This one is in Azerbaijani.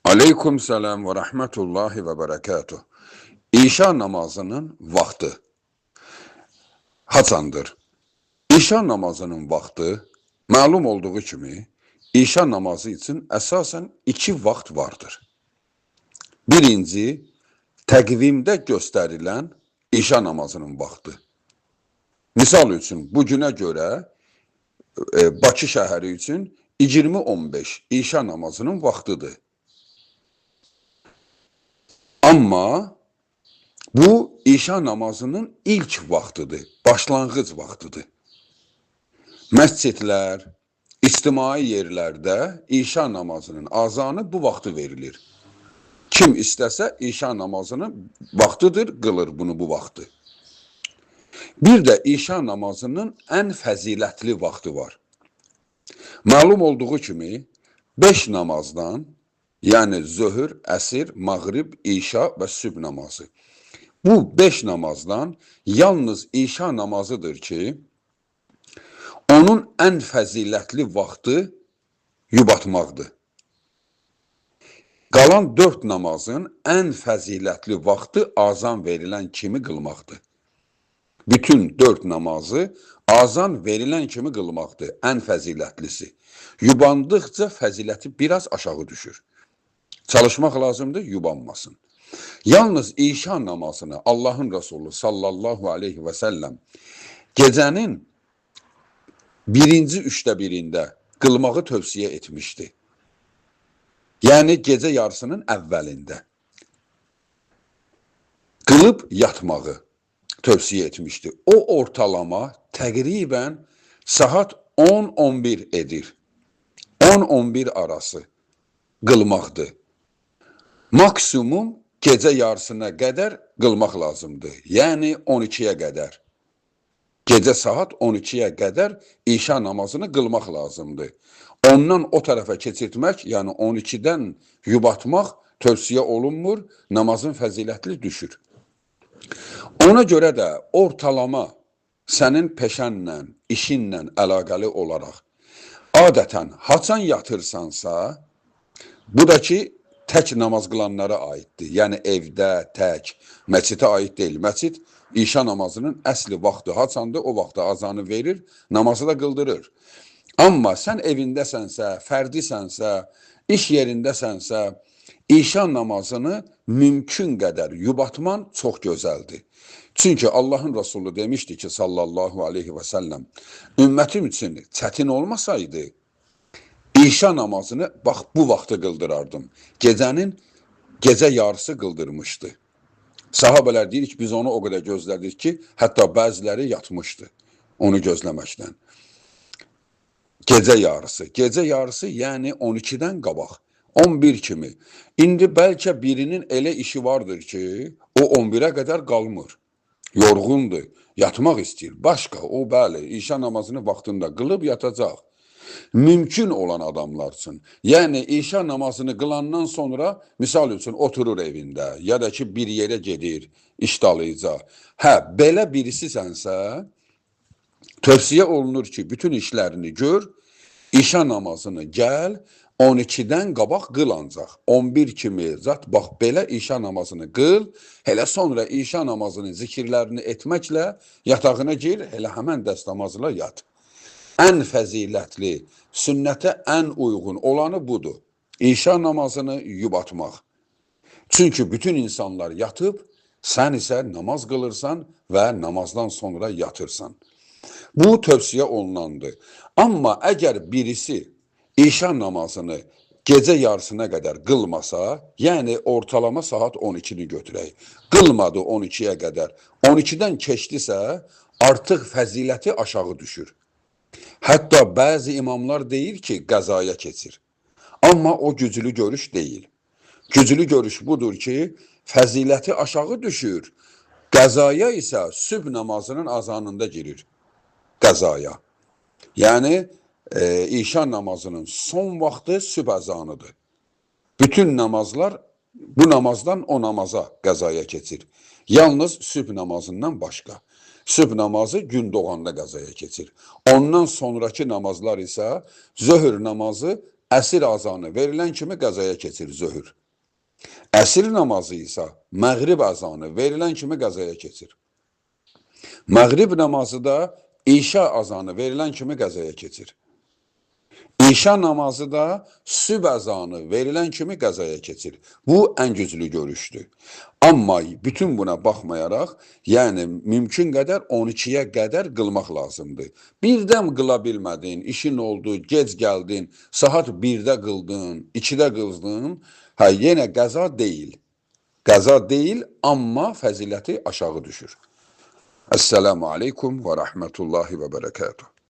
Aleyküm selam ve rahmetullahi ve berekatuh. İşa namazının vaxtı haçandır? İşa namazının vaxtı məlum olduğu kimi İşa namazı üçün əsasən iki vaxt vardır. Birinci, təqvimdə göstərilən İşa namazının vaxtı. Misal üçün bugünə görə Bakı şəhəri üçün 20:15 İşa namazının vaxtıdır. Amma bu İşa namazının ilk vaxtıdır, başlanğıc vaxtıdır. Məscidlər, ictimai yerlərdə İşa namazının azanı bu vaxtı verilir. Kim istəsə İşa namazının vaxtıdır, qılır bunu bu vaxtı. Bir də İşa namazının ən fəzilətli vaxtı var. Məlum olduğu kimi 5 namazdan, yəni zöhr, əsr, mağrib, İşa və sübh namazı. Bu 5 namazdan yalnız İşa namazıdır ki, onun ən fəzilətli vaxtı yubatmaqdır. Qalan 4 namazın ən fəzilətli vaxtı azan verilən kimi qılmaqdır. Bütün 4 namazı azan verilən kimi qılmaqdır, ən fəzilətlisi. Yubandıqca fəziləti biraz aşağı düşür. Çalışmaq lazımdır, yubanmasın. Yalnız İşa namazını Allahın Resulü sallallahu aleyhi və səlləm gecənin birinci 1/3-də qılmağı tövsiyə etmişdi. Yəni gecə yarısının əvvəlində qılıb yatmağı tövsiyə etmişdi. O ortalama təqribən saat 10-11 edir. 10-11 arası qılmaqdır. Maksimum gecə yarısına qədər qılmaq lazımdır. Yəni 12-yə qədər. Gecə saat 12-yə qədər İşa namazını qılmaq lazımdır. Ondan o tərəfə keçirtmək, yəni 12-dən yubatmaq tövsiyə olunmur, namazın fəzilətli düşür. Ona görə də ortalama sənin peşənlə, işinlə əlaqəli olaraq adətən haçan yatırsansa, bu da ki, tək namaz qılanlara aiddir. Yəni evdə, tək, məscidə aid deyil. Məscid İşa namazının əsli vaxtı haçandır, o vaxtda azanı verir, namazı da qıldırır. Amma sən evindəsənsə, fərdisənsə, iş yerindəsənsə, İşa namazını mümkün qədər yubatman çox gözəldir. Çünki Allahın Resulü demişdi ki, sallallahu aleyhi və səlləm, ümmətim üçün çətin olmasaydı, İşa namazını bax bu vaxtı qıldırardım. Gecə yarısı qıldırmışdı. Sahabələr deyir ki, biz onu o qədər gözlədik ki, hətta bəziləri yatmışdı onu gözləməkdən. Gecə yarısı yəni 12-dən qabaq, 11 kimi. İndi bəlkə birinin elə işi vardır ki, o 11-ə qədər qalmır. Yorğundur, yatmaq istəyir. Başqa, o bəli, İşa namazını vaxtında qılıb yatacaq. Mümkün olan adamlar üçün. Yəni, İşa namazını qılandan sonra, misal üçün, oturur evində, ya da ki, bir yerə gedir, işdalayacaq. Belə birisisənsə, tövsiyə olunur ki, bütün işlərini gör, İşa namazını gəl, 12-dən qabaq qıl ancaq. 11 kimi, zat, bax, belə İşa namazını qıl, hələ sonra İşa namazının zikirlərini etməklə yatağına gir, hələ həmən dəstəmazla yat. Ən fəzilətli, sünnətə ən uyğun olanı budur. İşa namazını yubatmaq. Çünki bütün insanlar yatıb, sən isə namaz qılırsan və namazdan sonra yatırsan. Bu tövsiyə olunandır. Amma əgər birisi İşa namazını gecə yarısına qədər qılmasa, yəni ortalama saat 12-ni götürək, qılmadı 12-yə qədər, 12-dən keçdisə, artıq fəziləti aşağı düşür. Hətta bəzi imamlar deyir ki, qəzaya keçir. Amma o güclü görüş deyil. Güclü görüş budur ki, fəziləti aşağı düşür. Qəzaya isə sübh namazının azanında girir. Qəzaya. Yəni, İşa namazının son vaxtı sübh azanıdır. Bütün namazlar bu namazdan o namaza qəzaya keçir. Yalnız sübh namazından başqa. Sübh namazı gün doğanda qəzaya keçir. Ondan sonraki namazlar isə zöhr namazı əsr azanı verilən kimi qəzaya keçir zöhr. Əsr namazı isə məğrib azanı verilən kimi qəzaya keçir. Məğrib namazı da İşa azanı verilən kimi qəzaya keçir. İşa namazı da sübh əzanı verilən kimi qəzaya keçir. Bu ən güclü görüşdür. Amma bütün buna baxmayaraq, yəni mümkün qədər 12-yə qədər qılmaq lazımdır. Birdən qıla bilmədin, işin oldu, gec gəldin, saat 1-də qıldın, 2-də qıldın, yenə qəza deyil. Qəza deyil, amma fəziləti aşağı düşür. Esselamu aleykum və rəhmətullahi və bərəkatuhu.